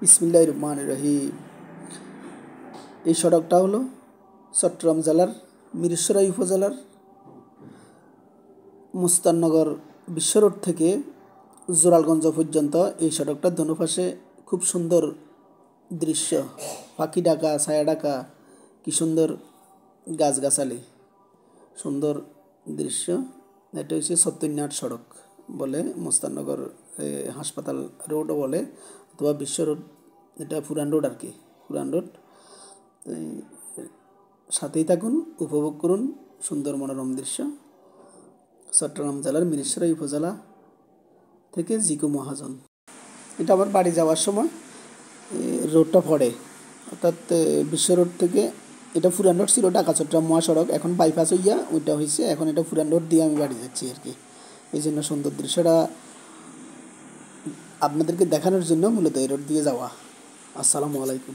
বিসমিল্লাহির রহমানির রহিম। এই সড়কটা হলো চট্টগ্রাম জেলার মিরসরাই উপজেলার মুস্তাননগর বিশ্ব রোড থেকে জোরালগঞ্জ পর্যন্ত। এই সড়কটার দোনোপাশে খুব সুন্দর দৃশ্য, পাখি ডাকা, ছায়া ডাকা, কি সুন্দর গাছগাছালি, সুন্দর দৃশ্য। এটা হচ্ছে সত্যনাথ সড়ক বলে, মুস্তাননগর হাসপাতাল রোডও বলে, অথবা বিশ্ব রোড। এটা পুরান রোড আর কি, পুরান রোড। সাথেই থাকুন, উপভোগ করুন সুন্দর মনোরম দৃশ্য। চট্টগ্রাম জেলার মিরসরাই উপজেলা থেকে জিকু মহাজন। এটা আমার বাড়ি যাওয়ার সময় রোডটা পড়ে, অর্থাৎ বিশ্ব রোড থেকে। এটা পুরান রোড ছিল, ঢাকা চট্টগ্রাম মহাসড়ক, এখন বাইপাস হইয়া ওইটা হয়েছে। এখন এটা পুরান রোড দিয়ে আমি বাড়ি যাচ্ছি আর কি। এই জন্য সুন্দর দৃশ্যটা আপনাদেরকে দেখানোর জন্য মূলত এই রোড দিয়ে যাওয়া। আসসালামু আলাইকুম।